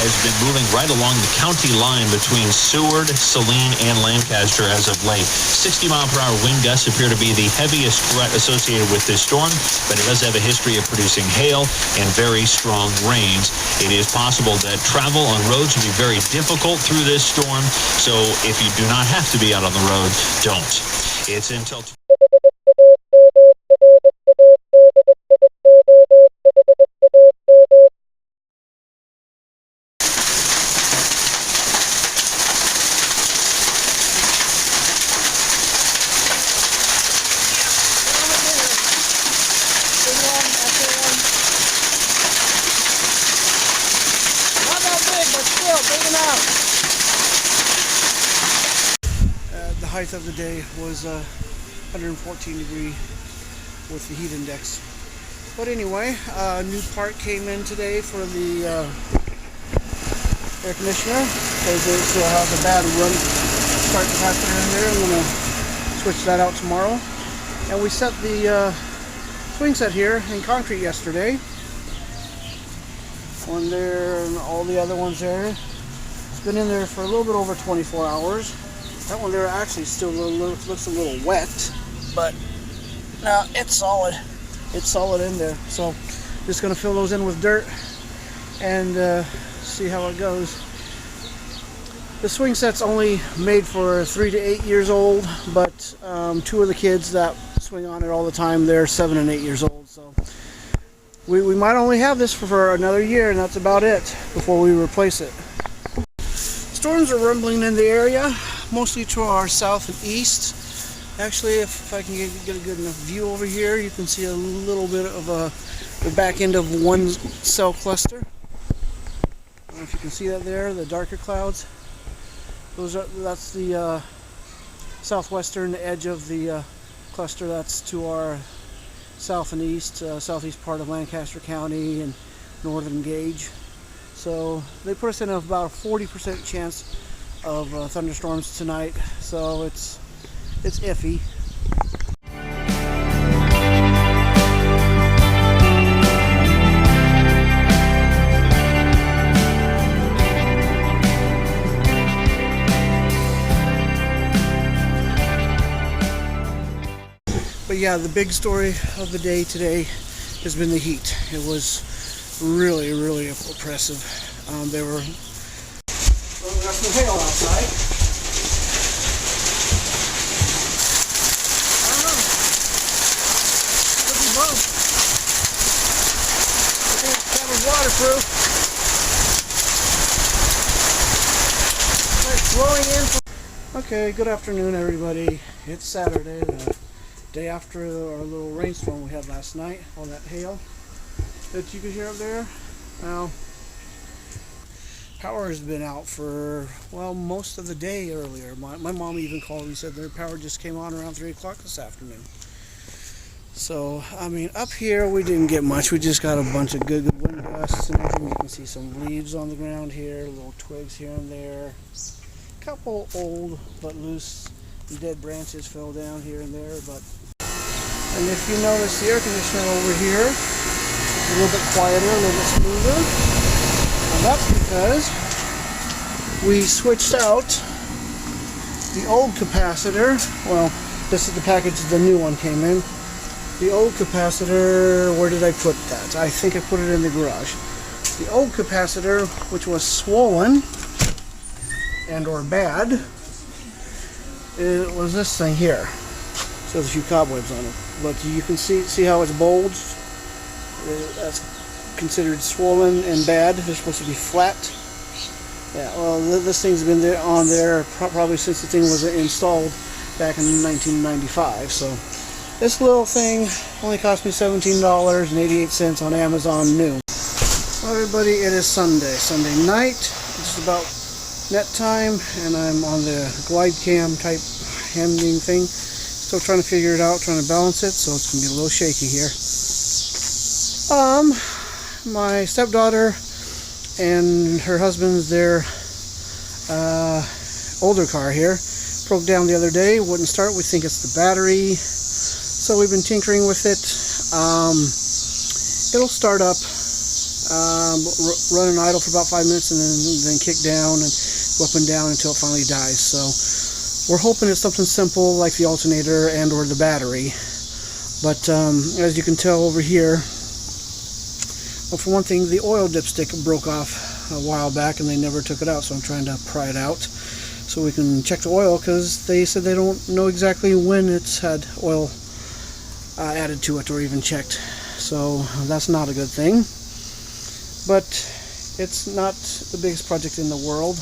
has been moving right along the county line between Seward, Saline, and Lancaster as of late. 60-mile-per-hour wind gusts appear to be the heaviest threat associated with this storm, but it does have a history of producing hail and very strong rains. It is possible that travel on roads will be very difficult through this storm, so if you do not have to be out on the road, don't. It's until... The height of the day was 114 degrees with the heat index. But anyway, a new part came in today for the air conditioner because it still has a bad run start capacitor in there. I'm going to switch that out tomorrow. And we set the swing set here in concrete yesterday. One there and all the other ones there. It's been in there for a little bit over 24 hours. That one there actually still looks a little wet, but no, it's solid. It's solid in there. So just going to fill those in with dirt and see how it goes. The swing set's only made for 3 to 8 years old, but 2 of the kids that swing on it all the time, they're 7 and 8 years old. So we might only have this for another year, and that's about it before we replace it. Storms are rumbling in the area, mostly to our south and east. Actually, if I can get a good enough view over here, you can see a little bit of the back end of one cell cluster. I don't know if you can see that there, the darker clouds. That's the southwestern edge of the cluster. That's to our south and east, southeast part of Lancaster County and northern Gage. So they put us in about a 40% chance of thunderstorms tonight, so it's iffy. But yeah, the big story of the day today has been the heat. It was really, really oppressive. We got some hail outside. I don't know. Could be both. I think it's kind of waterproof. It's blowing in. Okay, good afternoon, everybody. It's Saturday, the day after our little rainstorm we had last night. All that hail that you could hear up there. Now, power has been out for, well, most of the day earlier. My mom even called and said their power just came on around 3 o'clock this afternoon. So, I mean, up here we didn't get much. We just got a bunch of good wind gusts and everything. You can see some leaves on the ground here, little twigs here and there. A couple old but loose dead branches fell down here and there. And if you notice the air conditioner over here, a little bit quieter, a little bit smoother. And that's because we switched out the old capacitor. Well, this is the package the new one came in. The old capacitor, where did I put that? I think I put it in the garage. The old capacitor, which was swollen and or bad, it was this thing here. So there's a few cobwebs on it. But you can see how it's bulged. That's considered swollen and bad. They're supposed to be flat. Yeah, well, this thing's been on there probably since the thing was installed back in 1995. So this little thing only cost me $17.88 on Amazon new. Well, everybody, it is Sunday night. It's about net time, and I'm on the glide cam type handling thing. Still trying to figure it out, trying to balance it, so it's going to be a little shaky here. My stepdaughter and her husband's older car here broke down the other day, wouldn't start. We think it's the battery, so we've been tinkering with it. It'll start up run and idle for about 5 minutes, and then kick down and go up and down until it finally dies. So we're hoping it's something simple like the alternator and or the battery. But as you can tell over here, well, for one thing, the oil dipstick broke off a while back and they never took it out, so I'm trying to pry it out so we can check the oil, because they said they don't know exactly when it's had oil added to it or even checked. So that's not a good thing. But it's not the biggest project in the world.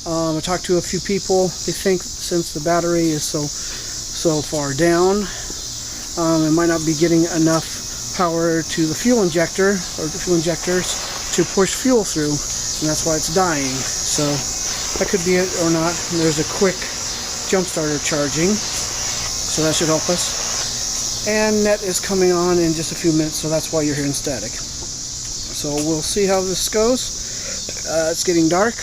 I talked to a few people. They think since the battery is so far down, it might not be getting enough power to the fuel injector or the fuel injectors to push fuel through, and that's why it's dying. So that could be it or not. And there's a quick jump starter charging, so that should help us. And net is coming on in just a few minutes, so that's why you're hearing static. So we'll see how this goes. It's getting dark.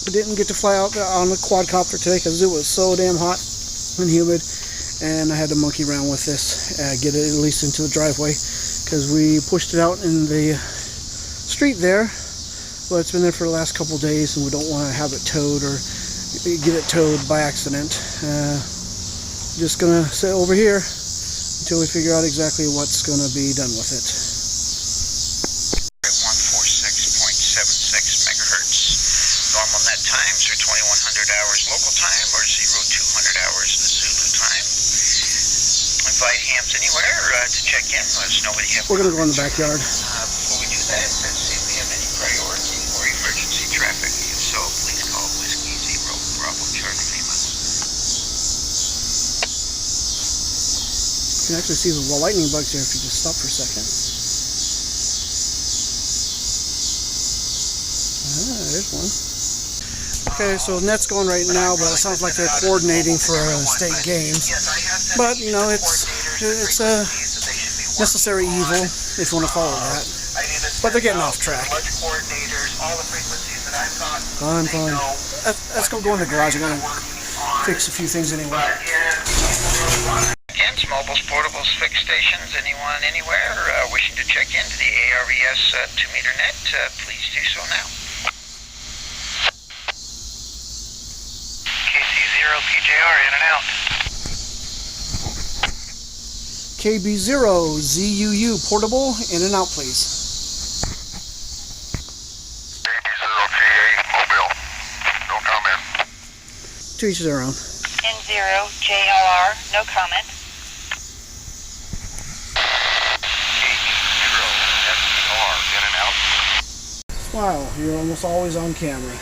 I didn't get to fly out on the quadcopter today because it was so damn hot and humid, and I had to monkey around with this, get it at least into the driveway, because we pushed it out in the street there, but it's been there for the last couple days and we don't want to have it towed or get it towed by accident. Just gonna sit over here until we figure out exactly what's gonna be done with it. 146.76 megahertz. Normal net times are 2100 hours local time or 0200 hours in the Zulu time. Invite hams anywhere to check in. Let us know what you have. We're gonna go in the backyard. Before we do that, let's see if we have any priority or emergency traffic. If so, please call Whiskey Zero Bravo Charlie Lima. You can actually see the lightning bugs here if you just stop for a second. There's one. Okay, so the net's going right now, but it sounds like they're coordinating for state games. But you know, it's a necessary evil if you want to follow that. But they're getting off track. Fine. Let's go in the garage. I'm gonna fix a few things anyway. Mobiles, portables, fixed stations, anyone, anywhere wishing to check into the ARES 2-meter net, please do so now. KC0 PJR in and out. KB0 ZUU portable in and out, please. KB0G8 mobile, no comment. To each their own. N0 JLR, no comment. In and out. Wow, you're almost always on camera.